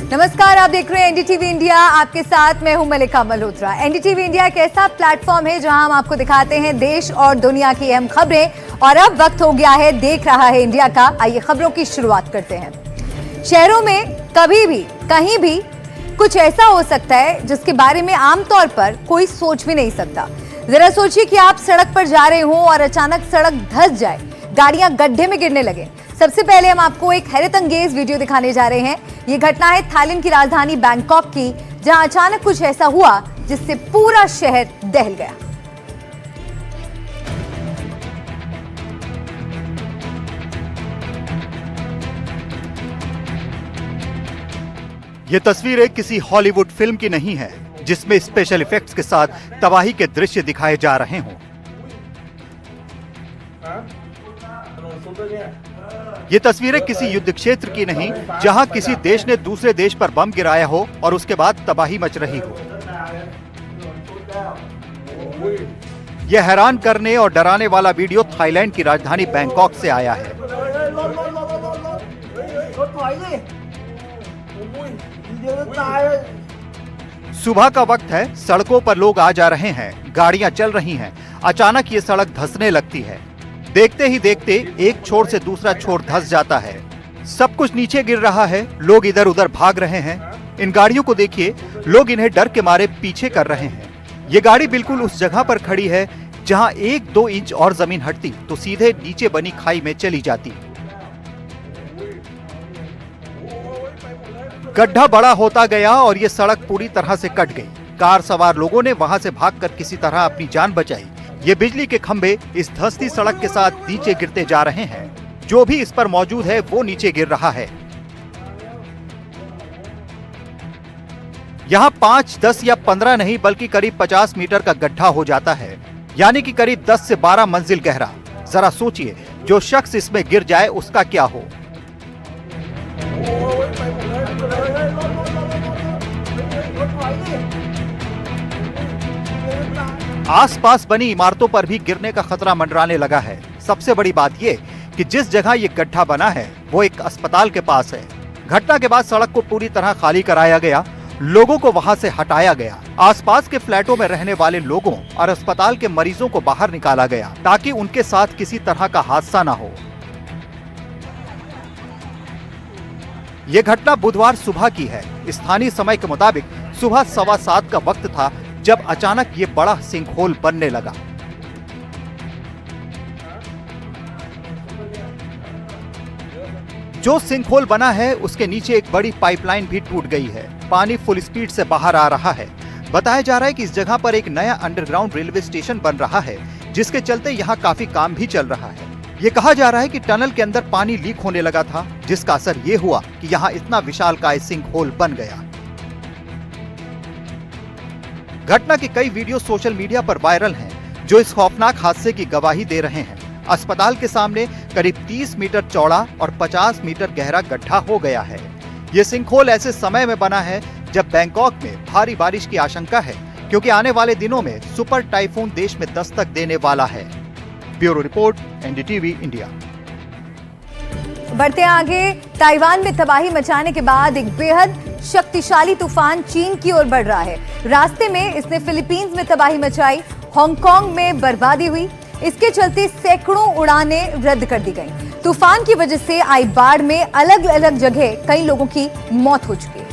नमस्कार, आप देख रहे हैं एनडीटीवी इंडिया। आपके साथ मैं हूं मलिका मल्होत्रा। एनडीटीवी इंडिया एक ऐसा प्लेटफॉर्म है जहां हम आपको दिखाते हैं देश और दुनिया की अहम खबरें। और अब वक्त हो गया है देख रहा है इंडिया का। आइए खबरों की शुरुआत करते हैं। शहरों में कभी भी कहीं भी कुछ ऐसा हो सकता है जिसके बारे में आमतौर पर कोई सोच भी नहीं सकता। जरा सोचिए कि आप सड़क पर जा रहे हों और अचानक सड़क धंस जाए, गाड़ियां गड्ढे में गिरने लगे। सबसे पहले हम आपको एक हैरत अंगेज वीडियो दिखाने जा रहे हैं। ये घटना है थाईलैंड की राजधानी बैंकॉक की, जहां अचानक कुछ ऐसा हुआ जिससे पूरा शहर दहल गया। ये तस्वीरें किसी हॉलीवुड फिल्म की नहीं है जिसमें स्पेशल इफेक्ट्स के साथ तबाही के दृश्य दिखाए जा रहे हों। ये तस्वीरें किसी युद्ध क्षेत्र की नहीं जहां किसी देश ने दूसरे देश पर बम गिराया हो और उसके बाद तबाही मच रही हो। यह हैरान करने और डराने वाला वीडियो थाईलैंड की राजधानी बैंकॉक से आया है। सुबह का वक्त है, सड़कों पर लोग आ जा रहे हैं, गाड़ियां चल रही हैं। अचानक ये सड़क धंसने लगती है। देखते ही देखते एक छोर से दूसरा छोर धंस जाता है। सब कुछ नीचे गिर रहा है, लोग इधर उधर भाग रहे हैं। इन गाड़ियों को देखिए, लोग इन्हें डर के मारे पीछे कर रहे हैं। ये गाड़ी बिल्कुल उस जगह पर खड़ी है जहां 1-2 इंच और जमीन हटती तो सीधे नीचे बनी खाई में चली जाती। गड्ढा बड़ा होता गया और ये सड़क पूरी तरह से कट गई। कार सवार लोगों ने वहां से भागकर किसी तरह अपनी जान बचाई। ये बिजली के खंभे इस धंसती सड़क के साथ नीचे गिरते जा रहे हैं। जो भी इस पर मौजूद है वो नीचे गिर रहा है। यहाँ 5, 10 या 15 नहीं बल्कि करीब 50 मीटर का गड्ढा हो जाता है, यानी कि करीब 10 से 12 मंजिल गहरा। जरा सोचिए, जो शख्स इसमें गिर जाए उसका क्या हो। आसपास बनी इमारतों पर भी गिरने का खतरा मंडराने लगा है। सबसे बड़ी बात ये कि जिस जगह ये गड्ढा बना है वो एक अस्पताल के पास है। घटना के बाद सड़क को पूरी तरह खाली कराया गया, लोगों को वहां से हटाया गया। आसपास के फ्लैटों में रहने वाले लोगों और अस्पताल के मरीजों को बाहर निकाला गया ताकि उनके साथ किसी तरह का हादसा न हो। ये घटना बुधवार सुबह की है। स्थानीय समय के मुताबिक सुबह 7:15 का वक्त था जब अचानक ये बड़ा सिंकहोल बनने लगा। जो सिंकहोल बना है उसके नीचे एक बड़ी पाइपलाइन भी टूट गई है। पानी फुल स्पीड से बाहर आ रहा है। बताया जा रहा है कि इस जगह पर एक नया अंडरग्राउंड रेलवे स्टेशन बन रहा है, जिसके चलते यहाँ काफी काम भी चल रहा है। ये कहा जा रहा है कि टनल के अंदर पानी लीक होने लगा था, जिसका असर ये हुआ कि यहाँ इतना विशालकाय सिंकहोल बन गया। घटना के कई वीडियो सोशल मीडिया पर वायरल हैं, जो इस खौफनाक हादसे की गवाही दे रहे हैं। अस्पताल के सामने करीब 30 मीटर चौड़ा और 50 मीटर गहरा गड्ढा हो गया है। ये सिंकहोल ऐसे समय में बना है जब बैंकॉक में भारी बारिश की आशंका है, क्योंकि आने वाले दिनों में सुपर टाइफून देश में दस्तक देने वाला है। Bureau report, NDTV India. बढ़ते आगे, ताइवान में तबाही मचाने के बाद एक बेहद शक्तिशाली तूफान चीन की ओर बढ़ रहा है। रास्ते में इसने फिलीपींस में तबाही मचाई, हांगकांग में बर्बादी हुई। इसके चलते सैकड़ों उड़ानें रद्द कर दी गईं। तूफान की वजह से आई बाढ़ में अलग अलग जगह कई लोगों की मौत हो चुकी है।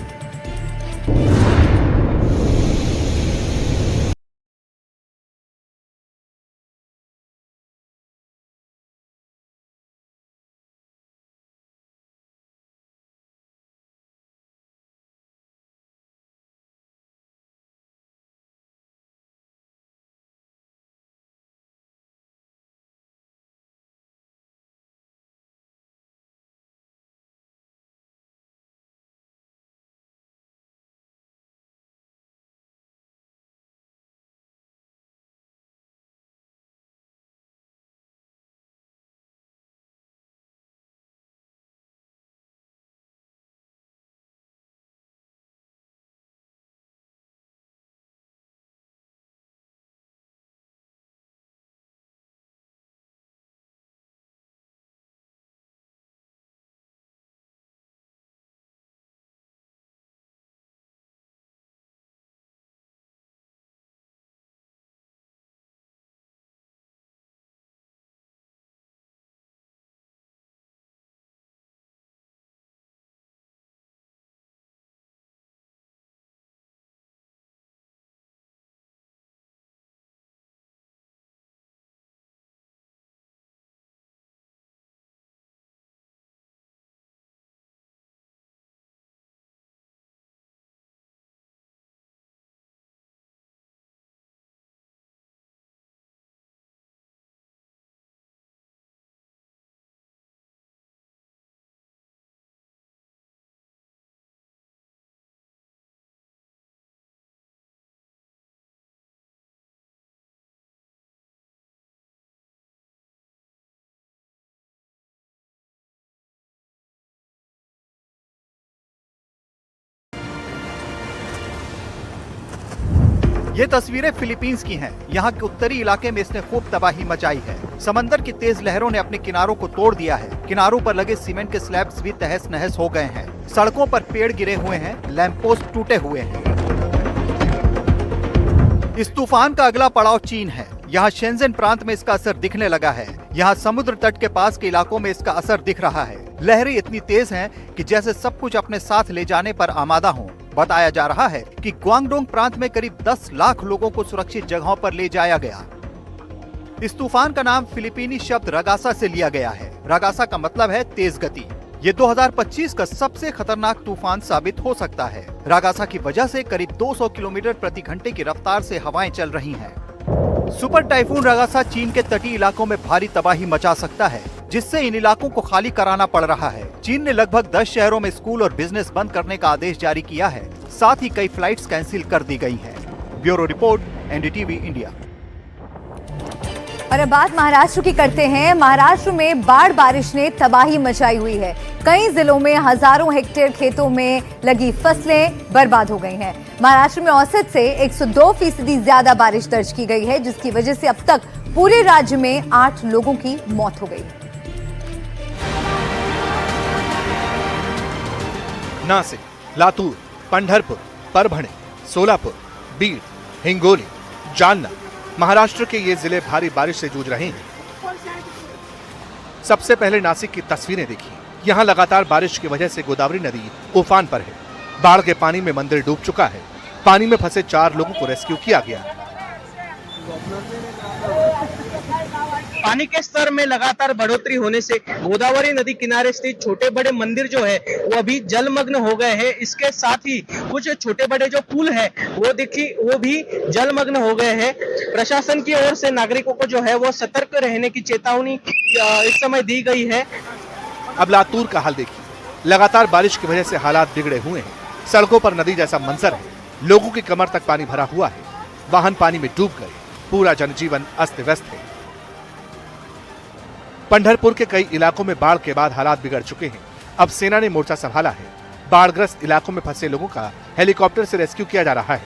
ये तस्वीरें फिलीपींस की हैं। यहाँ के उत्तरी इलाके में इसने खूब तबाही मचाई है। समंदर की तेज लहरों ने अपने किनारों को तोड़ दिया है। किनारों पर लगे सीमेंट के स्लैब्स भी तहस नहस हो गए हैं। सड़कों पर पेड़ गिरे हुए हैं, लैंप पोस्ट टूटे हुए हैं। इस तूफान का अगला पड़ाव चीन है। यहाँ शेंजन प्रांत में इसका असर दिखने लगा है। यहाँ समुद्र तट के पास के इलाकों में इसका असर दिख रहा है। लहरें इतनी तेज हैं कि जैसे सब कुछ अपने साथ ले जाने पर आमादा हों। बताया जा रहा है कि ग्वांगडोंग प्रांत में करीब 10 लाख लोगों को सुरक्षित जगहों पर ले जाया गया। इस तूफान का नाम फिलीपीनी शब्द रगासा से लिया गया है। रगासा का मतलब है तेज गति। ये 2025 का सबसे खतरनाक तूफान साबित हो सकता है। रगासा की वजह से करीब 200 किलोमीटर प्रति घंटे की रफ्तार से हवाएं चल रही हैं। सुपर टाइफून रगासा चीन के तटीय इलाकों में भारी तबाही मचा सकता है, जिससे इन इलाकों को खाली कराना पड़ रहा है। चीन ने लगभग 10 शहरों में स्कूल और बिजनेस बंद करने का आदेश जारी किया है। साथ ही कई फ्लाइट्स कैंसिल कर दी गई हैं। Bureau report, NDTV India. और अब बात महाराष्ट्र की करते हैं। महाराष्ट्र में बाढ़ बारिश ने तबाही मचाई हुई है। कई जिलों में हजारों हेक्टेयर खेतों में लगी फसलें बर्बाद हो गई हैं। महाराष्ट्र में औसत से 102% ज्यादा बारिश दर्ज की गई है, जिसकी वजह से अब तक पूरे राज्य में 8 लोगों की मौत हो गई। नासिक, लातूर, पंढरपुर, परभणी, सोलापुर, बीड, हिंगोली, जालना, महाराष्ट्र के ये जिले भारी बारिश से जूझ रहे हैं। सबसे पहले नासिक की तस्वीरें देखिए। यहाँ लगातार बारिश की वजह से गोदावरी नदी उफान पर है। बाढ़ के पानी में मंदिर डूब चुका है। पानी में फंसे 4 लोगों को रेस्क्यू किया गया। पानी के स्तर में लगातार बढ़ोतरी होने से गोदावरी नदी किनारे स्थित छोटे बड़े मंदिर जो है वो अभी जलमग्न हो गए हैं। इसके साथ ही कुछ छोटे बड़े जो पुल है वो भी जलमग्न हो गए हैं। प्रशासन की ओर से नागरिकों को जो है वो सतर्क रहने की चेतावनी इस समय दी गई है। अब लातूर का हाल देखिए। लगातार बारिश की वजह से हालात बिगड़े हुए हैं। सड़कों पर नदी जैसा मंजर है। लोगों की कमर तक पानी भरा हुआ है। वाहन पानी में डूब गए। पूरा जनजीवन अस्त व्यस्त है। पंढरपुर के कई इलाकों में बाढ़ के बाद हालात बिगड़ चुके हैं। अब सेना ने मोर्चा संभाला है। बाढ़ग्रस्त इलाकों में फंसे लोगों का हेलीकॉप्टर से रेस्क्यू किया जा रहा है।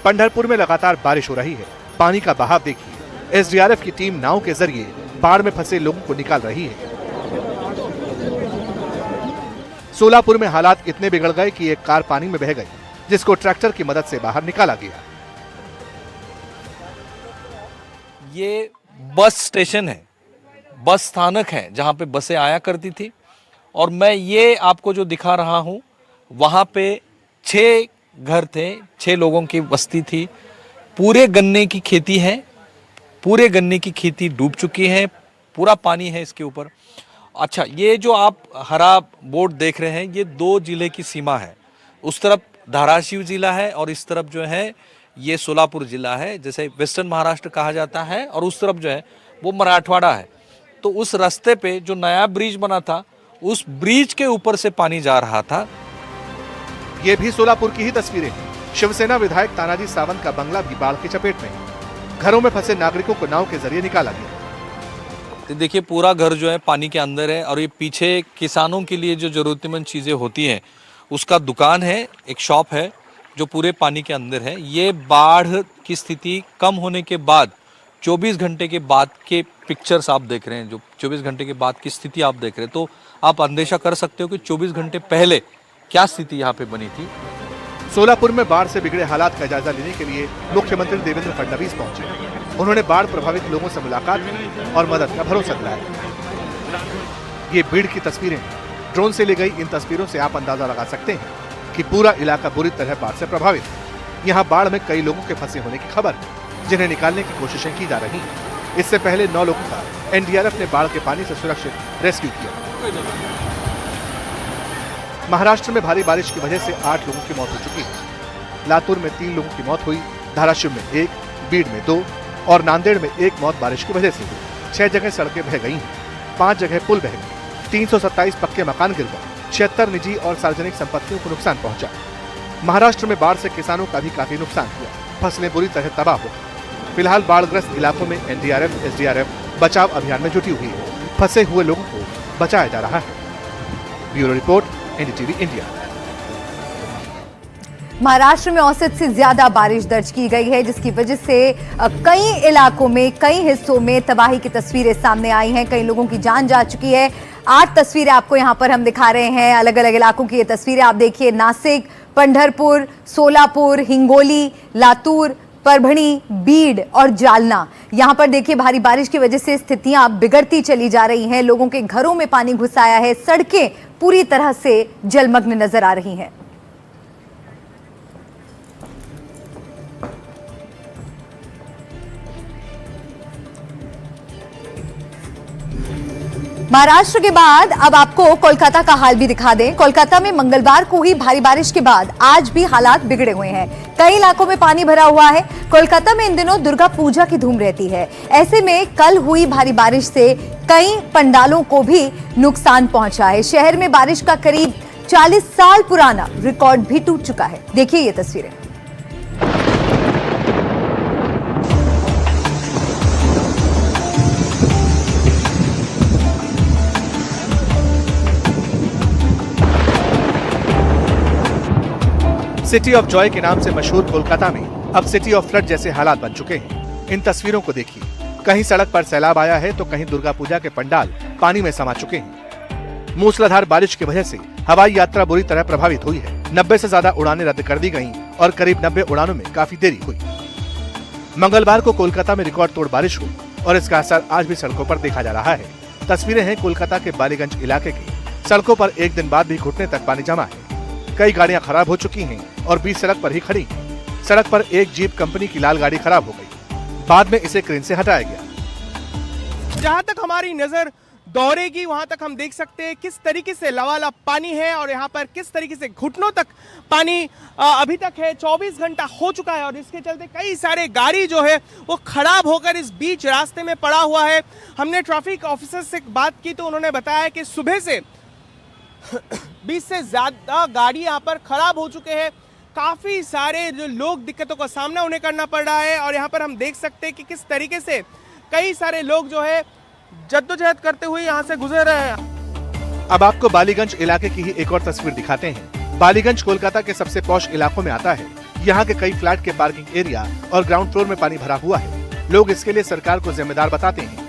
पंढरपुर में लगातार बारिश हो रही है। पानी का बहाव देखिए। एसडीआरएफ की टीम नाव के जरिए बाढ़ में फंसे लोगों को निकाल रही है। सोलापुर में हालात इतने बिगड़ गए कि एक कार पानी में बह गई, जिसको ट्रैक्टर की मदद से बाहर निकाला गया। ये बस स्टेशन है, बस स्थानक है जहाँ पे बसें आया करती थी। और मैं ये आपको जो दिखा रहा हूँ, वहाँ पे 6 घर थे, 6 लोगों की बस्ती थी। पूरे गन्ने की खेती है। पूरे गन्ने की खेती डूब चुकी है। पूरा पानी है इसके ऊपर। अच्छा, ये जो आप हरा बोर्ड देख रहे हैं, ये 2 जिले की सीमा है। उस तरफ धाराशिव जिला है और इस तरफ जो है ये सोलापुर जिला है, जैसे वेस्टर्न महाराष्ट्र कहा जाता है। और उस तरफ जो है वो मराठवाड़ा है। तो उस रास्ते पे जो नया ब्रिज बना था, उस ब्रिज के ऊपर से पानी जा रहा था। ये भी सोलापुर की ही तस्वीरें हैं। शिवसेना विधायक तानाजी सावंत का बंगला भी बाढ़ की चपेट में है। घरों में फंसे नागरिकों को नाव के जरिए निकाला गया। तो देखिए, पूरा घर जो है पानी के अंदर है। और ये पीछे किसानों के लिए जो जरूरतमंद चीज़ें होती हैं उसका दुकान है, एक शॉप है जो पूरे पानी के अंदर है। ये बाढ़ की स्थिति कम होने के बाद 24 घंटे के बाद के पिक्चर्स आप देख रहे हैं, जो 24 घंटे के बाद की स्थिति आप देख रहे हैं, तो आप अंदेशा कर सकते हो कि 24 घंटे पहले क्या स्थिति यहाँ पे बनी थी। सोलापुर में बाढ़ से बिगड़े हालात का जायजा लेने के लिए मुख्यमंत्री देवेंद्र फडणवीस पहुंचे। उन्होंने बाढ़ प्रभावित लोगों से मुलाकात की और मदद का भरोसा दिलाया। ये बीड़ की तस्वीरें हैं। ड्रोन से ली गई इन तस्वीरों से आप अंदाजा लगा सकते हैं कि पूरा इलाका बुरी तरह बाढ़ से प्रभावित है। यहाँ बाढ़ में कई लोगों के फंसे होने की खबर है, जिन्हें निकालने की कोशिशें की जा रही हैं। इससे पहले 9 लोगों का एनडीआरएफ ने बाढ़ के पानी से सुरक्षित रेस्क्यू किया। महाराष्ट्र में भारी बारिश की वजह से 8 लोगों की मौत हो चुकी है। लातूर में 3 लोगों की मौत हुई, धाराशिव में 1, बीड में 2 और नांदेड़ में 1 मौत बारिश की वजह से हुई। 6 जगह सड़कें बह गई हैं, 5 जगह पुल बह गए, 327 पक्के मकान गिर गए, 76 निजी और सार्वजनिक संपत्तियों को नुकसान पहुंचा। महाराष्ट्र में बाढ़ से किसानों का भी काफी नुकसान हुआ। फसलें बुरी तरह तबाह हो गई। फिलहाल बाढ़ग्रस्त इलाकों में एनडीआरएफ, एसडीआरएफ बचाव अभियान में जुटी हुई है। फंसे हुए लोगों को बचाया जा रहा है। Bureau report, NDTV India. Maharashtra में औसत से ज्यादा बारिश दर्ज की गई है, जिसकी वजह से कई इलाकों में, कई हिस्सों में तबाही की तस्वीरें सामने आई हैं। कई लोगों की जान जा चुकी है। 8 तस्वीरें आपको यहां पर हम दिखा रहे हैं। अलग अलग इलाकों की ये तस्वीरें आप देखिए। नासिक, पंढरपुर, सोलापुर, हिंगोली, लातूर, परभणी, बीड और जालना। यहां पर देखिए भारी बारिश की वजह से स्थितियां बिगड़ती चली जा रही हैं। लोगों के घरों में पानी घुस आया है। सड़कें पूरी तरह से जलमग्न नजर आ रही हैं। महाराष्ट्र के बाद अब आपको कोलकाता का हाल भी दिखा दें। कोलकाता में मंगलवार को ही भारी बारिश के बाद आज भी हालात बिगड़े हुए हैं। कई इलाकों में पानी भरा हुआ है। कोलकाता में इन दिनों दुर्गा पूजा की धूम रहती है। ऐसे में कल हुई भारी बारिश से कई पंडालों को भी नुकसान पहुंचा है। शहर में बारिश का करीब 40 साल पुराना रिकॉर्ड भी टूट चुका है। देखिए ये तस्वीरें। सिटी ऑफ जॉय के नाम से मशहूर कोलकाता में अब सिटी ऑफ फ्लड जैसे हालात बन चुके हैं। इन तस्वीरों को देखिए। कहीं सड़क पर सैलाब आया है तो कहीं दुर्गा पूजा के पंडाल पानी में समा चुके हैं। मूसलाधार बारिश की वजह से हवाई यात्रा बुरी तरह प्रभावित हुई है। 90 से ज्यादा उड़ानें रद्द कर दी गईं और करीब 90 उड़ानों में काफी देरी हुई। मंगलवार को कोलकाता में रिकॉर्ड तोड़ बारिश हुई और इसका असर आज भी सड़कों पर देखा जा रहा है। तस्वीरें हैं कोलकाता के बालीगंज इलाके की। सड़कों पर एक दिन बाद भी घुटने तक पानी जमा है। कई गाड़ियां खराब हो चुकी हैं और बीच सड़क पर ही खड़ी हैं। सड़क पर एक जीप कंपनी की लाल गाड़ी खराब हो गई। बाद में इसे क्रेन से हटाया गया। जहां तक हमारी नजर दौड़ेगी वहां तक हम देख सकते हैं किस तरीके से लबालब पानी है और यहाँ पर किस तरीके से घुटनों तक पानी अभी तक है। 24 घंटा हो चुका है और इसके चलते कई सारे गाड़ी जो है वो खराब होकर इस बीच रास्ते में पड़ा हुआ है। हमने ट्रैफिक ऑफिसर से बात की तो उन्होंने बताया कि सुबह से 20 से ज्यादा गाड़ी यहाँ पर खराब हो चुके हैं। काफी सारे जो लोग दिक्कतों का सामना उन्हें करना पड़ रहा है और यहाँ पर हम देख सकते हैं कि किस तरीके से कई सारे लोग जो है जद्दोजहद करते हुए यहाँ से गुजर रहे हैं। अब आपको बालीगंज इलाके की ही एक और तस्वीर दिखाते हैं। बालीगंज कोलकाता के सबसे पॉश इलाकों में आता है। यहाँ के कई फ्लैट के पार्किंग एरिया और ग्राउंड फ्लोर में पानी भरा हुआ है। लोग इसके लिए सरकार को जिम्मेदार बताते हैं।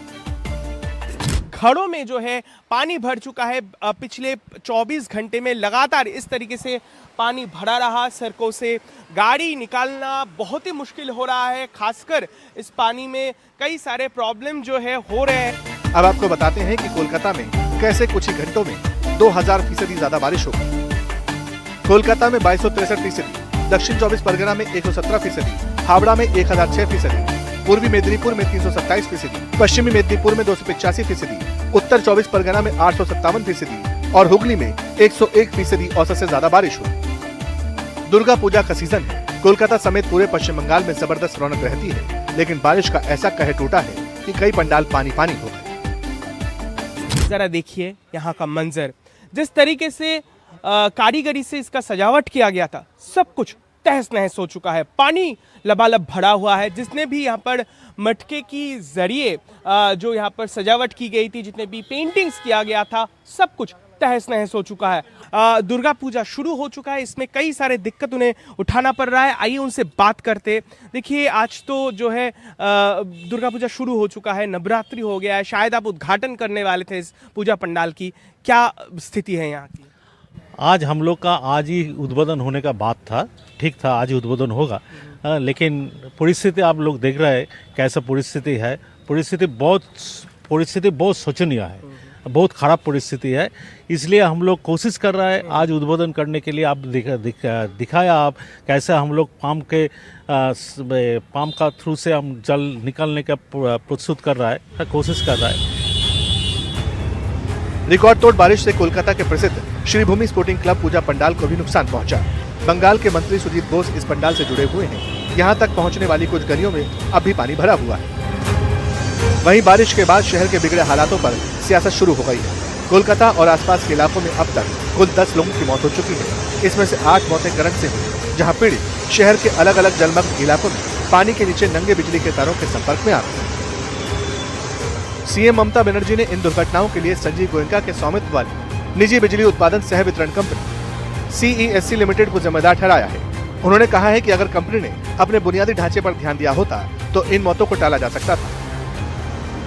घरों में जो है पानी भर चुका है। पिछले 24 घंटे में लगातार इस तरीके से पानी भरा रहा। सड़कों से गाड़ी निकालना बहुत ही मुश्किल हो रहा है। खासकर इस पानी में कई सारे प्रॉब्लम जो है हो रहे हैं। अब आपको बताते हैं कि कोलकाता में कैसे कुछ ही घंटों में 2000% ज्यादा बारिश हो गई। कोलकाता में 2263%, दक्षिण 24 परगना में 117%, हावड़ा में 1006%, पूर्वी मेदिनीपुर में 327%, पश्चिमी मेदिनीपुर में 285%, उत्तर 24 परगना में 857% और हुगली में 101% औसत से ज्यादा बारिश हुई। दुर्गा पूजा का सीजन है। कोलकाता समेत पूरे पश्चिम बंगाल में जबरदस्त रौनक रहती है, लेकिन बारिश का ऐसा कहर टूटा है कि कई पंडाल पानी पानी हो गए। जरा देखिए यहाँ का मंजर, जिस तरीके से कारीगरी से इसका सजावट किया गया था, सब कुछ तहस नहस हो चुका है। पानी लबालब भरा हुआ है। जिसने भी यहाँ पर मटके की जरिए जो यहाँ पर सजावट की गई थी, जितने भी पेंटिंग्स किया गया था, सब कुछ तहस नहस हो चुका है। दुर्गा पूजा शुरू हो चुका है। इसमें कई सारे दिक्कत उन्हें उठाना पड़ रहा है। आइए उनसे बात करते। देखिए आज तो जो है दुर्गा पूजा शुरू हो चुका है, नवरात्रि हो गया है, शायद आप उद्घाटन करने वाले थे इस पूजा पंडाल की। क्या स्थिति है यहाँ की? आज हम लोग का आज ही उद्बोधन होने का बात था। ठीक था, आज ही उद्बोधन होगा, लेकिन परिस्थिति आप लोग देख रहे हैं कैसा परिस्थिति है। परिस्थिति बहुत शोचनीय है, बहुत ख़राब परिस्थिति है। इसलिए हम लोग कोशिश कर रहे हैं आज उद्बोधन करने के लिए। आप दिखाया आप कैसे हम लोग पाम का थ्रू से हम जल निकालने का प्रस्तुत कर रहा है, कोशिश कर रहा है। रिकॉर्ड तोड़ बारिश से कोलकाता के प्रसिद्ध श्रीभूमि स्पोर्टिंग क्लब पूजा पंडाल को भी नुकसान पहुंचा। बंगाल के मंत्री सुजीत बोस इस पंडाल से जुड़े हुए हैं। यहां तक पहुंचने वाली कुछ गलियों में अब भी पानी भरा हुआ है। वहीं बारिश के बाद शहर के बिगड़े हालातों पर सियासत शुरू हो गई है। कोलकाता और आसपास के इलाकों में अब तक कुल 10 लोगों की मौत हो चुकी है। इसमें से 8 मौतें करंट से हुई, जहां पीड़ित शहर के अलग अलग जलमग्न इलाकों में पानी के नीचे नंगे बिजली के तारों के संपर्क में आ गए। सीएम ममता बनर्जी ने इन दुर्घटनाओं के लिए संजीव गोयनका के स्वामित्व वाली निजी बिजली उत्पादन सह वितरण कंपनी CESC लिमिटेड को जिम्मेदार ठहराया है। उन्होंने कहा है कि अगर कंपनी ने अपने बुनियादी ढांचे पर ध्यान दिया होता तो इन मौतों को टाला जा सकता था।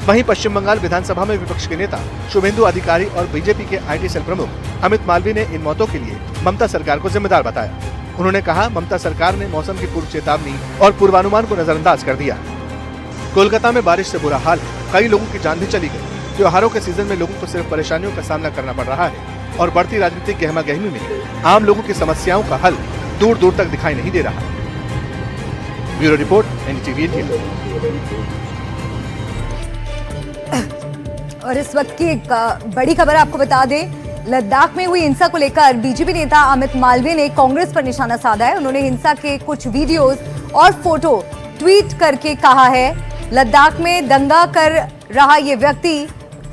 वहीं पश्चिम बंगाल विधानसभा में विपक्ष के नेता शुभेंदु अधिकारी और बीजेपी के आईटी सेल प्रमुख अमित मालवीय ने इन मौतों के लिए ममता सरकार को जिम्मेदार बताया। उन्होंने कहा, ममता सरकार ने मौसम की पूर्व चेतावनी और पूर्वानुमान को नजरअंदाज कर दिया। कोलकाता में बारिश से बुरा हाल, कई लोगों की जान भी चली गई। त्योहारों के सीजन में लोगों को सिर्फ परेशानियों का सामना करना पड़ रहा है और बढ़ती राजनीतिक गहमागहमी में आम लोगों की समस्याओं का हल दूर दूर तक दिखाई नहीं दे रहा। Bureau report, NDTV India. और इस वक्त की एक बड़ी खबर आपको बता दें, लद्दाख में हुई हिंसा को लेकर बीजेपी नेता अमित मालवीय ने कांग्रेस पर निशाना साधा है। उन्होंने हिंसा के कुछ वीडियोस और फोटो ट्वीट करके कहा है, लद्दाख में दंगा कर रहा ये व्यक्ति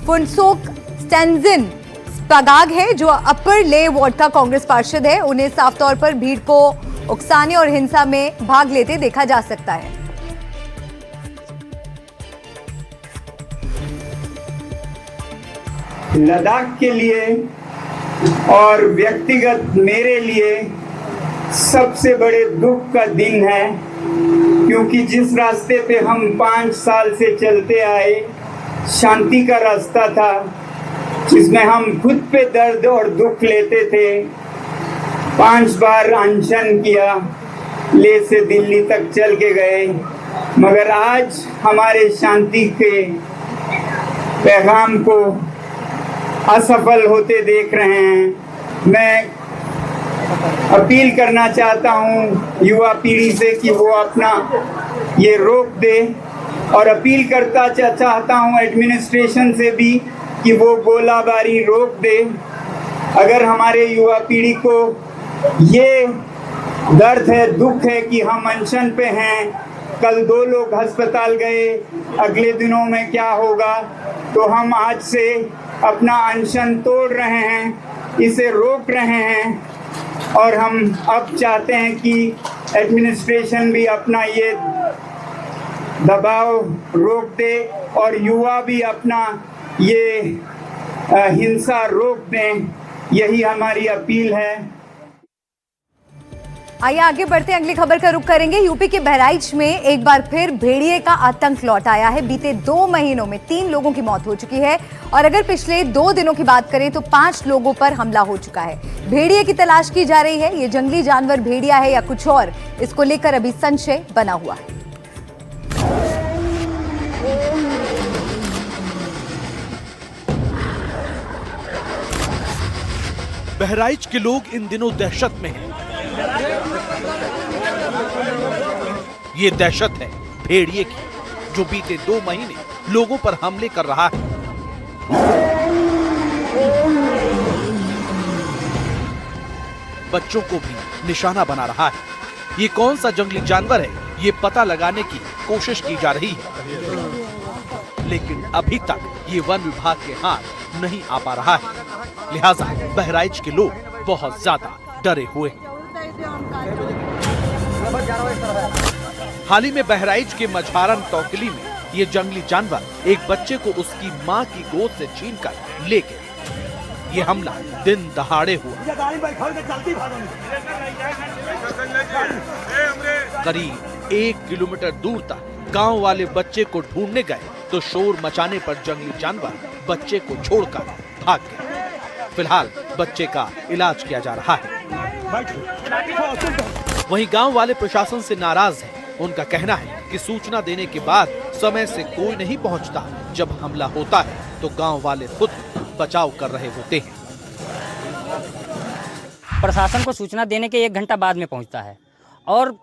फुनसोक स्टेंजिन स्पगाग है, जो अपर ले वार्ड का कांग्रेस पार्षद है। उन्हें साफ तौर पर भीड़ को उकसाने और हिंसा में भाग लेते देखा जा सकता है। लद्दाख के लिए और व्यक्तिगत मेरे लिए सबसे बड़े दुख का दिन है, क्योंकि जिस रास्ते पे हम 5 साल से चलते आए, शांति का रास्ता था, जिसमें हम खुद पे दर्द और दुख लेते थे। 5 बार अनशन किया, ले से दिल्ली तक चल के गए, मगर आज हमारे शांति के पैगाम को असफल होते देख रहे हैं। मैं अपील करना चाहता हूं युवा पीढ़ी से कि वो अपना ये रोक दे, और अपील करता चाहता हूं एडमिनिस्ट्रेशन से भी कि वो गोलाबारी रोक दे। अगर हमारे युवा पीढ़ी को ये दर्द है, दुख है कि हम अनशन पे हैं, कल 2 लोग अस्पताल गए, अगले दिनों में क्या होगा, तो हम आज से अपना अनशन तोड़ रहे हैं, इसे रोक रहे हैं, और हम अब चाहते हैं कि एडमिनिस्ट्रेशन भी अपना ये दबाव रोक दे और युवा भी अपना ये हिंसा रोक दें। यही हमारी अपील है। आइए आगे बढ़ते हैं, अगली खबर का रुख करेंगे। यूपी के बहराइच में एक बार फिर भेड़िए का आतंक लौट आया है। बीते 2 महीनों में 3 लोगों की मौत हो चुकी है, और अगर पिछले 2 दिनों की बात करें तो 5 लोगों पर हमला हो चुका है। भेड़िए की तलाश की जा रही है। ये जंगली जानवर भेड़िया है या कुछ और, इसको लेकर अभी संशय बना हुआ है। बहराइच के लोग इन दिनों दहशत में हैं। ये दहशत है भेड़िए की, जो बीते 2 महीने लोगों पर हमले कर रहा है। बच्चों को भी निशाना बना रहा है। ये कौन सा जंगली जानवर है, ये पता लगाने की कोशिश की जा रही है, लेकिन अभी तक ये वन विभाग के हाथ नहीं आ पा रहा है। लिहाजा बहराइच के लोग बहुत ज्यादा डरे हुए हैं। हाल ही में बहराइच के मझारन टोकली में ये जंगली जानवर एक बच्चे को उसकी मां की गोद से छीनकर ले गए। ये हमला दिन दहाड़े हुआ। करीब 1 किलोमीटर दूर तक गांव वाले बच्चे को ढूंढने गए तो शोर मचाने पर जंगली जानवर बच्चे को छोड़कर भाग गए। फिलहाल बच्चे का इलाज किया जा रहा है। वहीं गांव वाले प्रशासन से नाराज हैं। उनका कहना है कि सूचना देने के बाद समय से कोई नहीं पहुंचता। जब हमला होता है तो गांव वाले खुद बचाव कर रहे होते हैं। प्रशासन को सूचना देने के 1 घंटा बाद में पहुंचता है, और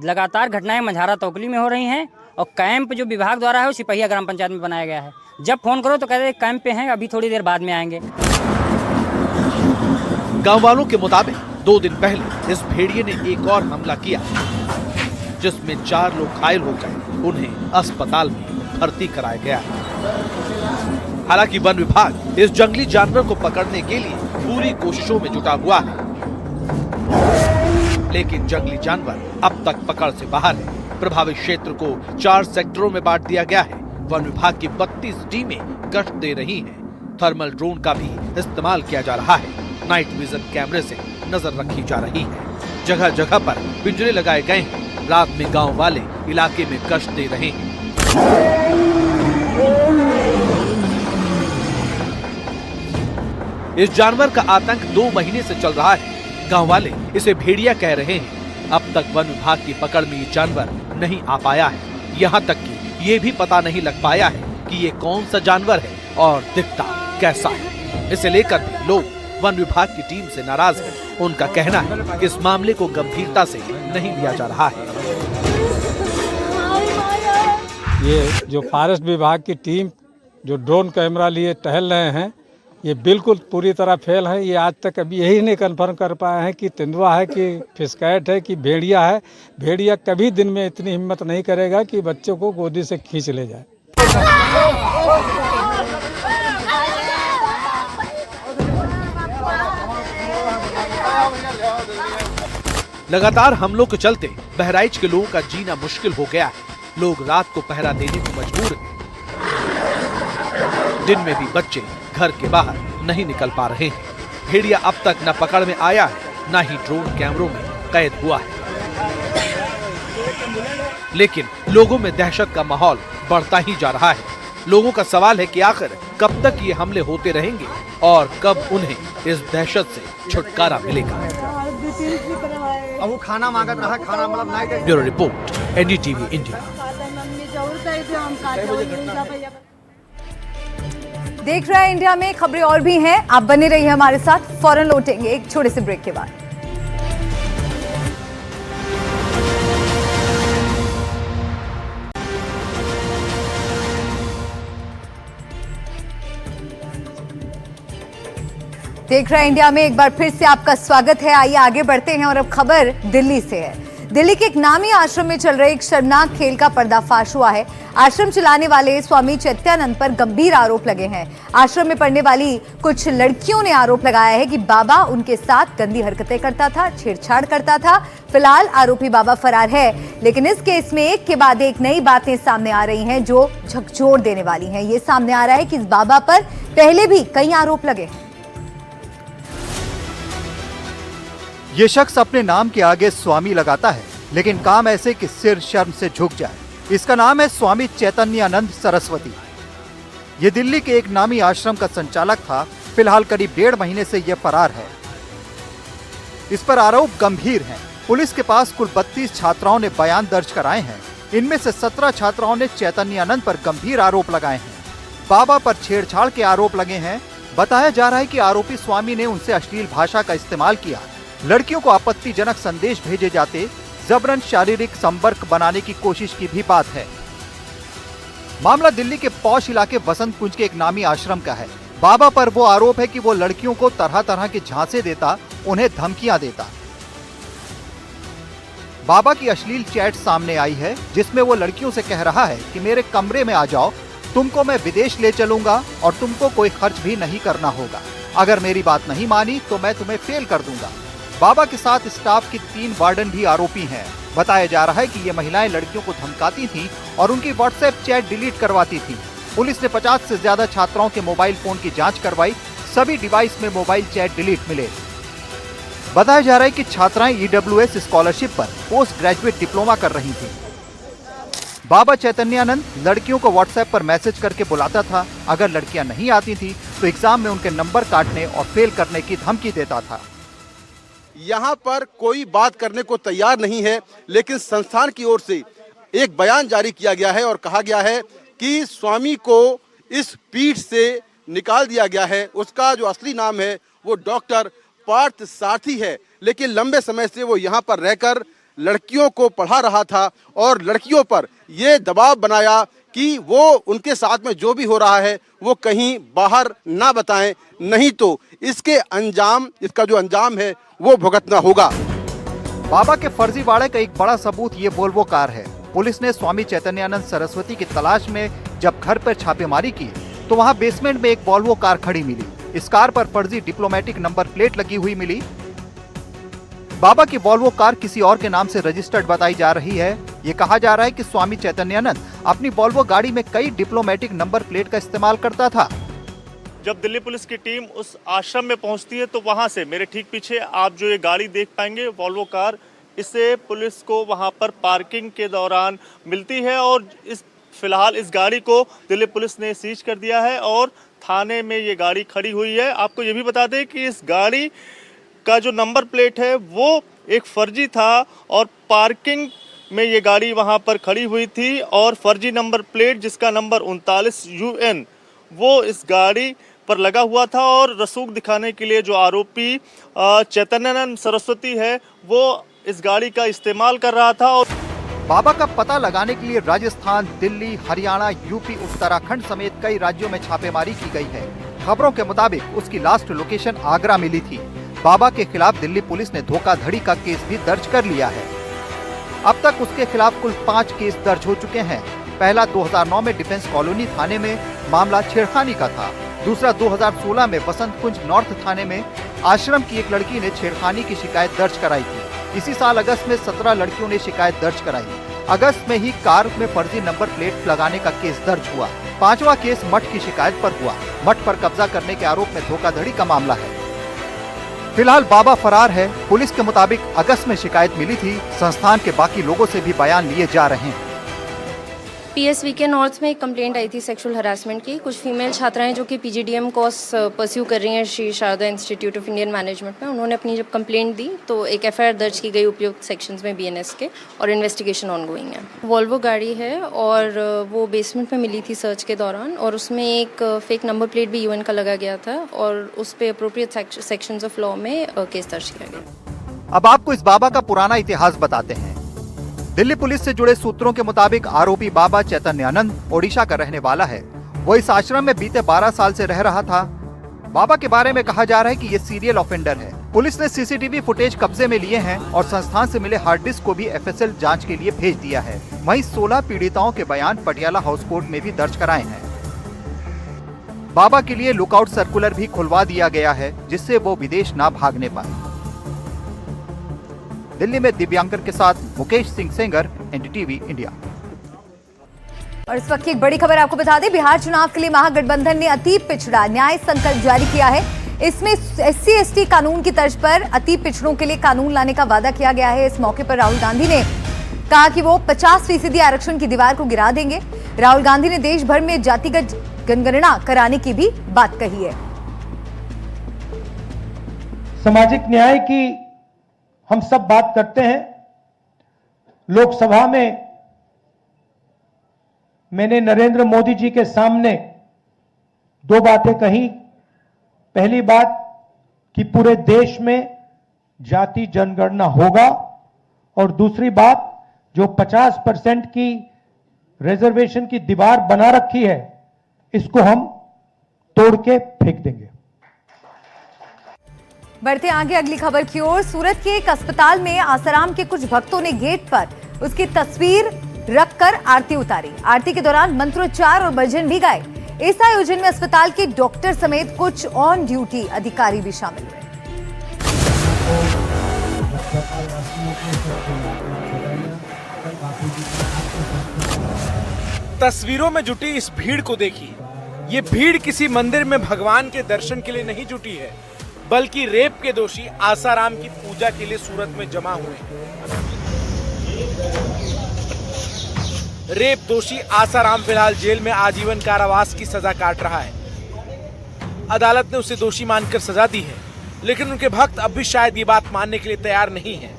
लगातार घटनाएं मझारा तोकली में हो रही हैं, और कैंप जो विभाग द्वारा है वो सिपहिया ग्राम पंचायत में बनाया गया है। जब फोन करो तो कहते हैं कैंप पे हैं, अभी थोड़ी देर बाद में आएंगे। गांव वालों के मुताबिक 2 दिन पहले इस भेड़िए ने एक और हमला किया, जिसमें 4 लोग घायल हो गए। उन्हें अस्पताल में भर्ती कराया गया। हालांकि वन विभाग इस जंगली जानवर को पकड़ने के लिए पूरी कोशिशों में जुटा हुआ है, लेकिन जंगली जानवर अब तक पकड़ से बाहर है। प्रभावित क्षेत्र को 4 सेक्टरों में बांट दिया गया है। वन विभाग की 32 टीमें गश्त दे रही हैं। थर्मल ड्रोन का भी इस्तेमाल किया जा रहा है। नाइट विजन कैमरे से नजर रखी जा रही है। जगह जगह पर पिंजरे लगाए गए हैं। रात में गांव वाले इलाके में गश्त दे रहे हैं। इस जानवर का आतंक 2 महीने से चल रहा है। गांव वाले इसे भेड़िया कह रहे हैं। अब तक वन विभाग की पकड़ में ये जानवर नहीं आ पाया है। यहाँ तक कि ये भी पता नहीं लग पाया है कि ये कौन सा जानवर है और दिखता कैसा है। इसे लेकर भी लोग वन विभाग की टीम से नाराज हैं। उनका कहना है कि इस मामले को गंभीरता से नहीं लिया जा रहा है। ये जो फॉरेस्ट विभाग की टीम जो ड्रोन कैमरा लिए टहल रहे हैं, ये बिल्कुल पूरी तरह फेल है। ये आज तक अभी यही नहीं कंफर्म कर पाए हैं कि तेंदुआ है कि फिशकैट है कि भेड़िया है। भेड़िया कभी दिन में इतनी हिम्मत नहीं करेगा कि बच्चों को गोदी से खींच ले जाए। लगातार हमलों के चलते बहराइच के लोगों का जीना मुश्किल हो गया है। लोग रात को पहरा देने को मजबूर हैं। दिन में भी बच्चे घर के बाहर नहीं निकल पा रहे हैं। भेड़िया अब तक न पकड़ में आया है, न ही ड्रोन कैमरों में कैद हुआ है। लेकिन लोगों में दहशत का माहौल बढ़ता ही जा रहा है। लोगों का सवाल है कि आखिर कब तक ये हमले होते रहेंगे और कब उन्हें इस दहशत से छुटकारा मिलेगा। अब वो खाना मांगत रहा, खाना मतलब नहीं। Bureau report, NDTV India. देख रहे हैं इंडिया में खबरें और भी हैं। आप बने रहिए हमारे साथ, फौरन लौटेंगे एक छोटे से ब्रेक के बाद। देख रहे हैं इंडिया में, एक बार फिर से आपका स्वागत है। आइए आगे बढ़ते हैं और अब खबर दिल्ली से है। दिल्ली के एक नामी आश्रम में चल रहे एक शर्मनाक खेल का पर्दाफाश हुआ है। आश्रम चलाने वाले स्वामी चैत्यानंद पर गंभीर आरोप लगे हैं। आश्रम में पढ़ने वाली कुछ लड़कियों ने आरोप लगाया है कि बाबा उनके साथ गंदी हरकतें करता था, छेड़छाड़ करता था। फिलहाल आरोपी बाबा फरार है, लेकिन इस केस में एक के बाद एक नई बातें सामने आ रही हैं जो झकझोर देने वाली हैं। ये सामने आ रहा है कि इस बाबा पर पहले भी कई आरोप लगे हैं। ये शख्स अपने नाम के आगे स्वामी लगाता है, लेकिन काम ऐसे कि सिर शर्म से झुक जाए। इसका नाम है स्वामी चैतन्यानंद सरस्वती। ये दिल्ली के एक नामी आश्रम का संचालक था। फिलहाल करीब 1.5 महीने से ये फरार है। इस पर आरोप गंभीर हैं। पुलिस के पास कुल 32 छात्राओं ने बयान दर्ज कराए हैं। इनमें से 17 छात्राओं ने चैतन्यानंद पर गंभीर आरोप लगाए हैं। बाबा पर छेड़छाड़ के आरोप लगे हैं। बताया जा रहा है कि आरोपी स्वामी ने उनसे अश्लील भाषा का इस्तेमाल किया, लड़कियों को आपत्तिजनक संदेश भेजे जाते, जबरन शारीरिक संपर्क बनाने की कोशिश की भी बात है। मामला दिल्ली के पौष इलाके बसंत कुंज के एक नामी आश्रम का है। बाबा पर वो आरोप है कि वो लड़कियों को तरह तरह के झांसे देता, उन्हें धमकियां देता। बाबा की अश्लील चैट सामने आई है, जिसमें वो लड़कियों से कह रहा है कि मेरे कमरे में आ जाओ, तुमको मैं विदेश ले चलूंगा और तुमको कोई खर्च भी नहीं करना होगा। अगर मेरी बात नहीं मानी तो मैं तुम्हें फेल कर दूंगा। बाबा के साथ स्टाफ की 3 वार्डन भी आरोपी हैं। बताया जा रहा है कि ये महिलाएं लड़कियों को धमकाती थीं और उनकी व्हाट्सएप चैट डिलीट करवाती थीं। पुलिस ने 50 से ज्यादा छात्राओं के मोबाइल फोन की जांच करवाई। सभी डिवाइस में मोबाइल चैट डिलीट मिले। बताया जा रहा है कि छात्राएं EWS स्कॉलरशिप पर पोस्ट ग्रेजुएट डिप्लोमा कर रही थीं। बाबा चैतन्यानंद लड़कियों को व्हाट्सएप पर मैसेज करके बुलाता था। अगर लड़कियां नहीं आती थी तो एग्जाम में उनके नंबर काटने और फेल करने की धमकी देता था। यहाँ पर कोई बात करने को तैयार नहीं है, लेकिन संस्थान की ओर से एक बयान जारी किया गया है और कहा गया है कि स्वामी को इस पीठ से निकाल दिया गया है। उसका जो असली नाम है वो डॉक्टर पार्थ सारथी है, लेकिन लंबे समय से वो यहाँ पर रहकर लड़कियों को पढ़ा रहा था और लड़कियों पर ये दबाव बनाया कि वो उनके साथ में जो भी हो रहा है वो कहीं बाहर ना बताएं, नहीं तो इसका जो अंजाम है वो भुगतना होगा। बाबा के फर्जीवाड़े का एक बड़ा सबूत ये वोल्वो कार है। पुलिस ने स्वामी चैतन्यानंद सरस्वती की तलाश में जब घर पर छापेमारी की तो वहां बेसमेंट में एक वोल्वो कार खड़ी मिली। इस कार पर फर्जी डिप्लोमेटिक नंबर प्लेट लगी हुई मिली। बाबा की वोल्वो कार किसी और के नाम से रजिस्टर्ड बताई जा रही है। ये कहा जा रहा है कि स्वामी चैतन्यानंद अपनी वोल्वो गाड़ी में कई डिप्लोमेटिक नंबर प्लेट का इस्तेमाल करता था। जब दिल्ली पुलिस की टीम उस आश्रम में पहुंचती है तो वहां से मेरे ठीक पीछे आप जो ये गाड़ी देख पाएंगे वॉल्वो कार, इससे पुलिस को वहां पर पार्किंग के दौरान मिलती है और फिलहाल इस गाड़ी को दिल्ली पुलिस ने सीज कर दिया है और थाने में ये गाड़ी खड़ी हुई है। आपको ये भी बता दें कि इस गाड़ी का जो नंबर प्लेट है वो एक फर्जी था और पार्किंग में ये गाड़ी वहां पर खड़ी हुई थी और फर्जी नंबर प्लेट जिसका नंबर 39 UN वो इस गाड़ी पर लगा हुआ था और रसूख दिखाने के लिए जो आरोपी चैतन्यानंद सरस्वती है वो इस गाड़ी का इस्तेमाल कर रहा था। और बाबा का पता लगाने के लिए राजस्थान, दिल्ली, हरियाणा, यूपी, उत्तराखंड समेत कई राज्यों में छापेमारी की गई है। खबरों के मुताबिक उसकी लास्ट लोकेशन आगरा मिली थी। बाबा के खिलाफ दिल्ली पुलिस ने धोखाधड़ी का केस भी दर्ज कर लिया है। अब तक उसके खिलाफ कुल 5 केस दर्ज हो चुके हैं। पहला 2009 में डिफेंस कॉलोनी थाने में मामला छेड़खानी का था। दूसरा 2016 में बसंत कुंज नॉर्थ थाने में आश्रम की एक लड़की ने छेड़खानी की शिकायत दर्ज कराई थी। इसी साल अगस्त में 17 लड़कियों ने शिकायत दर्ज कराई। अगस्त में ही कार में फर्जी नंबर प्लेट लगाने का केस दर्ज हुआ। 5वां केस मठ की शिकायत पर हुआ। मठ पर कब्जा करने के आरोप में धोखाधड़ी का मामला है। फिलहाल बाबा फरार है। पुलिस के मुताबिक अगस्त में शिकायत मिली थी। संस्थान के बाकी लोगों से भी बयान लिए जा रहे हैं। PSV के नॉर्थ में एक कंप्लेंट आई थी सेक्सुअल हरासमेंट की। कुछ फीमेल छात्राएं जो कि PGDM कोर्स परस्यू कर रही हैं Shri Sharada institute of Indian management में, उन्होंने अपनी जब कंप्लेंट दी तो एक FIR दर्ज की गई उपयुक्त सेक्शंस में BNS के और इन्वेस्टिगेशन ऑनगोइंग है। वॉल्वो गाड़ी है और वो बेसमेंट में मिली थी सर्च के दौरान और उसमें एक फेक नंबर प्लेट भी UN का लगा गया था और उस पर अप्रोप्रिएट सेक्शंस ऑफ लॉ में केस दर्ज किया गया। अब आपको इस बाबा का पुराना इतिहास बताते हैं। दिल्ली पुलिस से जुड़े सूत्रों के मुताबिक आरोपी बाबा चैतन्यानंद ओडिशा का रहने वाला है। वो इस आश्रम में बीते 12 साल से रह रहा था। बाबा के बारे में कहा जा रहा है कि ये सीरियल ऑफेंडर है। पुलिस ने CCTV फुटेज कब्जे में लिए हैं और संस्थान से मिले हार्ड डिस्क को भी FSL जांच के लिए भेज दिया है। वहीं 16 पीड़िताओं के बयान पटियाला हाउस कोर्ट में भी दर्ज कराए हैं। बाबा के लिए लुकआउट सर्कुलर भी खुलवा दिया गया है जिससे वो विदेश न भागने पाए। दिल्ली में दिव्यांकर के साथ मुकेश सिंह सेंगर, NDTV इंडिया। और इस वक्त की एक बड़ी खबर आपको बता दें, बिहार चुनाव के लिए महागठबंधन ने अति पिछड़ा न्याय संकल्प जारी किया है। इसमें SC/ST कानून की तर्ज पर अति पिछड़ों के लिए कानून लाने का वादा किया गया है। इस मौके पर राहुल गांधी ने कहा कि वो 50% आरक्षण की दीवार को गिरा देंगे। राहुल गांधी ने देश भर में जातिगत जनगणना कराने की भी बात कही है। सामाजिक न्याय की हम सब बात करते हैं। लोकसभा में मैंने नरेंद्र मोदी जी के सामने 2 बातें कही। पहली बात कि पूरे देश में जाति जनगणना होगा और दूसरी बात जो 50% की रिजर्वेशन की दीवार बना रखी है इसको हम तोड़ के फेंक देंगे। बढ़ते आगे अगली खबर की ओर। सूरत के एक अस्पताल में आसाराम के कुछ भक्तों ने गेट पर उसकी तस्वीर रखकर आरती उतारी। आरती के दौरान मंत्रोच्चार और भजन भी गाए। इस आयोजन में अस्पताल के डॉक्टर समेत कुछ ऑन ड्यूटी अधिकारी भी शामिल हुए। तस्वीरों में जुटी इस भीड़ को देखिए। ये भीड़ किसी मंदिर में भगवान के दर्शन के लिए नहीं जुटी है, बल्कि रेप के दोषी आसाराम की पूजा के लिए सूरत में जमा हुए हैं। रेप दोषी आसाराम फिलहाल जेल में आजीवन कारावास की सजा काट रहा है। अदालत ने उसे दोषी मानकर सजा दी है, लेकिन उनके भक्त अब भी शायद ये बात मानने के लिए तैयार नहीं हैं।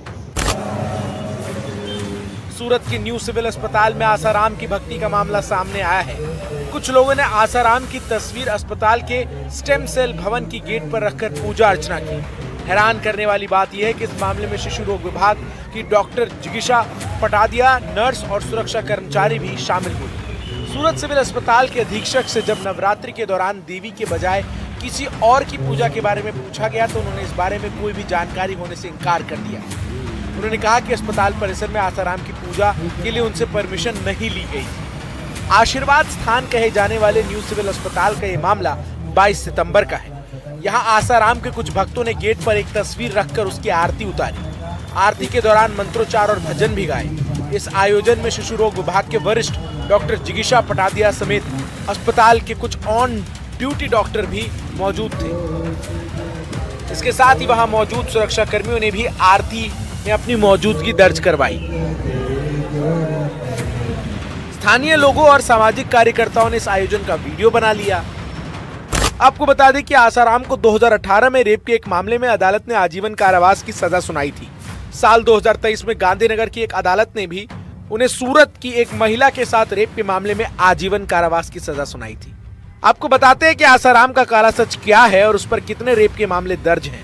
सूरत के न्यू सिविल अस्पताल में आसाराम की भक्ति का मामला सामने आया है। कुछ लोगों ने आसाराम की तस्वीर अस्पताल के स्टेम सेल भवन की गेट पर रखकर पूजा अर्चना की। हैरान करने वाली बात यह है कि इस मामले में शिशु रोग विभाग की डॉक्टर जिगीशा पटादिया, नर्स और सुरक्षा कर्मचारी भी शामिल हुए। सूरत सिविल अस्पताल के अधीक्षक से जब नवरात्रि के दौरान देवी के बजाय किसी और की पूजा के बारे में पूछा गया तो उन्होंने इस बारे में कोई भी जानकारी होने से इनकार कर दिया। उन्होंने कहा कि अस्पताल परिसर में आसाराम की पूजा के लिए उनसे परमिशन नहीं ली गई। आशीर्वाद स्थान कहे जाने वाले न्यू सिविल अस्पताल का ये मामला 22 सितंबर का है। यहाँ आसाराम के कुछ भक्तों ने गेट पर एक तस्वीर रखकर उसकी आरती उतारी। आरती के दौरान मंत्रोच्चार और भजन भी गाए। इस आयोजन में शिशु रोग विभाग के वरिष्ठ डॉक्टर जिगीशा पटादिया समेत अस्पताल के कुछ ऑन ब्यूटी डॉक्टर भी मौजूद थे। इसके साथ ही वहां मौजूद सुरक्षा कर्मियों ने भी आरती में अपनी मौजूदगी दर्ज करवाई। स्थानीय लोगों और सामाजिक कार्यकर्ताओं ने इस आयोजन का वीडियो बना लिया। आपको बता दें कि आसाराम को 2018 में रेप के एक मामले में अदालत ने आजीवन कारावास की सजा सुनाई थी। साल 2023 में गांधीनगर की एक अदालत ने भी उन्हें सूरत की एक महिला के साथ रेप के मामले में आजीवन कारावास की सजा सुनाई थी। आपको बताते हैं कि आसाराम का काला सच क्या है और उस पर कितने रेप के मामले दर्ज हैं।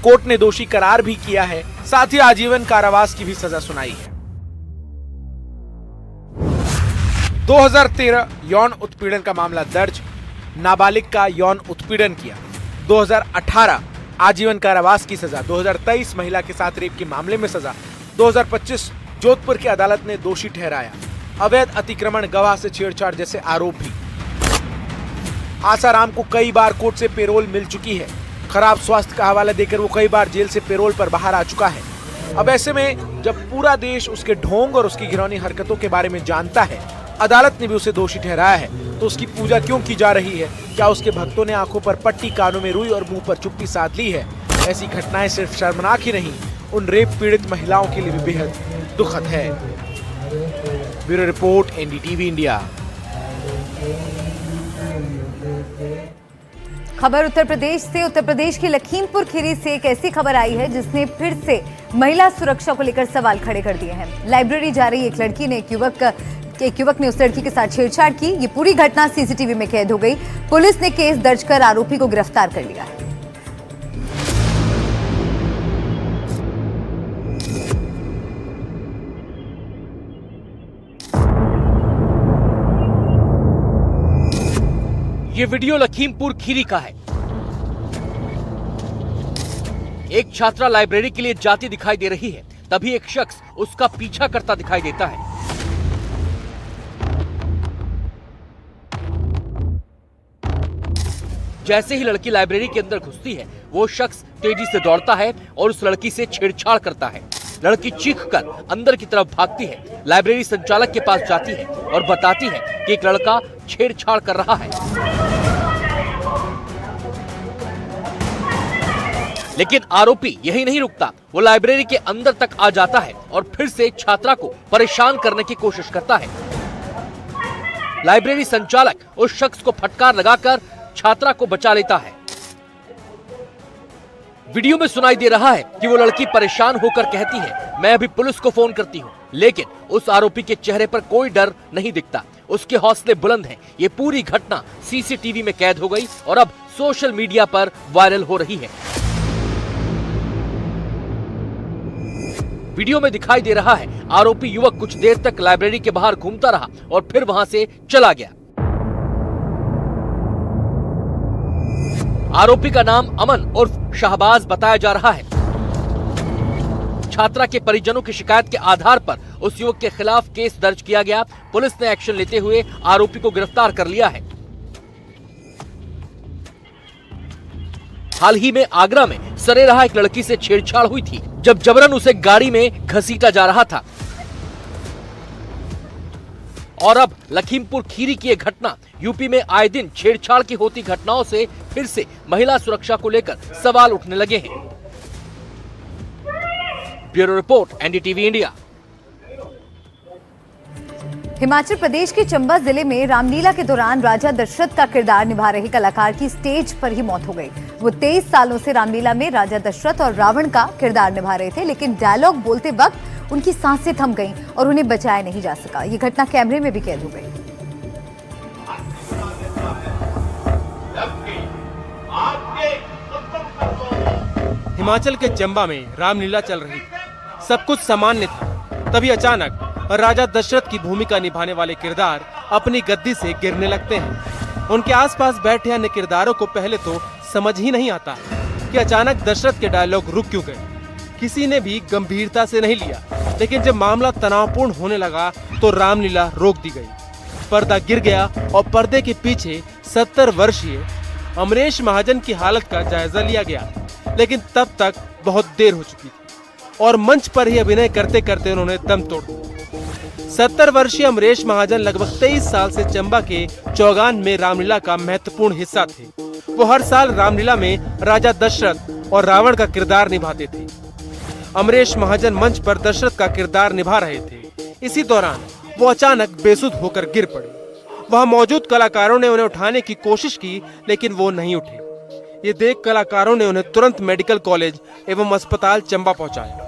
कोर्ट ने दोषी करार भी किया है, साथ ही आजीवन कारावास की भी सजा सुनाई है। 2013 यौन उत्पीड़न का मामला दर्ज, नाबालिग का यौन उत्पीड़न किया। 2018 आजीवन कारावास की सजा। 2023 महिला के साथ रेप के मामले में सजा। 2025 जोधपुर की अदालत ने दोषी ठहराया। अवैध अतिक्रमण, गवाह से छेड़छाड़ जैसे आरोप भी। आसाराम को कई बार कोर्ट से पेरोल मिल चुकी है। खराब स्वास्थ्य का हवाला देकर वो कई बार जेल से पेरोल पर बाहर आ चुका है। अब ऐसे में जब पूरा देश उसके ढोंग और उसकी घिनौनी हरकतों के बारे में जानता है, अदालत ने भी उसे दोषी ठहराया है, तो उसकी पूजा क्यों की जा रही है? क्या उसके भक्तों ने आंखों पर पट्टी, कानों में रुई और मुंह पर चुप्पी साध ली है? ऐसी घटनाएं सिर्फ शर्मनाक ही नहीं, उन रेप पीड़ित महिलाओं के लिए भी बेहद दुखद है। Bureau report, NDTV India. खबर उत्तर प्रदेश से। उत्तर प्रदेश के लखीमपुर खीरी से एक ऐसी खबर आई है जिसने फिर से महिला सुरक्षा को लेकर सवाल खड़े कर दिए हैं। लाइब्रेरी जा रही एक लड़की ने एक युवक ने उस लड़की के साथ छेड़छाड़ की। ये पूरी घटना सीसीटीवी में कैद हो गई। पुलिस ने केस दर्ज कर आरोपी को गिरफ्तार कर लिया है। ये वीडियो लखीमपुर खीरी का है। एक छात्रा लाइब्रेरी के लिए जाती दिखाई दे रही है, तभी एक शख्स उसका पीछा करता दिखाई देता है। जैसे ही लड़की लाइब्रेरी के अंदर घुसती है, वो शख्स तेजी से दौड़ता है और उस लड़की से छेड़छाड़ करता है। लड़की चीखकर अंदर की तरफ भागती है, लाइब्रेरी संचालक के पास जाती है और बताती है कि एक लड़का छेड़छाड़ कर रहा है। लेकिन आरोपी यही नहीं रुकता, वो लाइब्रेरी के अंदर तक आ जाता है और फिर से छात्रा को परेशान करने की कोशिश करता है। लाइब्रेरी संचालक उस शख्स को फटकार लगाकर छात्रा को बचा लेता है। वीडियो में सुनाई दे रहा है कि वो लड़की परेशान होकर कहती है, मैं अभी पुलिस को फोन करती हूँ। लेकिन उस आरोपी के चेहरे पर कोई डर नहीं दिखता, उसके हौसले बुलंद हैं। ये पूरी घटना सीसीटीवी में कैद हो गई और अब सोशल मीडिया पर वायरल हो रही है। वीडियो में दिखाई दे रहा है आरोपी युवक कुछ देर तक लाइब्रेरी के बाहर घूमता रहा और फिर वहां से चला गया। आरोपी का नाम अमन उर्फ शाहबाज बताया जा रहा है। छात्रा के परिजनों की शिकायत के आधार पर उस युवक के खिलाफ केस दर्ज किया गया। पुलिस ने एक्शन लेते हुए आरोपी को गिरफ्तार कर लिया है। हाल ही में आगरा में सरेराह एक लड़की से छेड़छाड़ हुई थी, जब जबरन उसे गाड़ी में घसीटा जा रहा था। और अब लखीमपुर खीरी की एक घटना। यूपी में आए दिन छेड़छाड़ की होती घटनाओं से फिर से महिला सुरक्षा को लेकर सवाल उठने लगे हैं। Bureau report, NDTV India. Himachal Pradesh के चंबा जिले में रामलीला के दौरान राजा दशरथ का किरदार निभा रहे कलाकार की स्टेज पर ही मौत हो गई। वो 23 सालों से रामलीला में राजा दशरथ और रावण का किरदार निभा रहे थे, लेकिन डायलॉग बोलते वक्त उनकी सांसें थम गईं और उन्हें बचाया नहीं जा सका। ये घटना कैमरे में भी कैद हो गई। हिमाचल के चंबा में रामलीला चल रही थी। सब कुछ सामान्य था, तभी अचानक राजा दशरथ की भूमिका निभाने वाले किरदार अपनी गद्दी से गिरने लगते हैं। उनके आसपास बैठे अन्य किरदारों को पहले तो समझ ही नहीं आता कि अचानक दशरथ के डायलॉग रुक क्यों गए। किसी ने भी गंभीरता से नहीं लिया, लेकिन जब मामला तनावपूर्ण होने लगा तो रामलीला रोक दी गई। पर्दा गिर गया और पर्दे के पीछे 70 वर्षीय अमरेश महाजन की हालत का जायजा लिया गया, लेकिन तब तक बहुत देर हो चुकी थी और मंच पर ही अभिनय करते करते उन्होंने दम तोड़ दिया। 70 वर्षीय अमरेश महाजन लगभग 23 साल से चंबा के चौगान में रामलीला का महत्वपूर्ण हिस्सा थे। वो हर साल रामलीला में राजा दशरथ और रावण का किरदार निभाते थे। अमरेश महाजन मंच पर दशरथ का किरदार निभा रहे थे। इसी दौरान वो अचानक बेसुध होकर गिर पड़े। वहां मौजूद कलाकारों ने उन्हें उठाने की कोशिश की, लेकिन वो नहीं उठे। ये देख कलाकारों ने उन्हें तुरंत मेडिकल कॉलेज एवं अस्पताल चंबा पहुंचाया।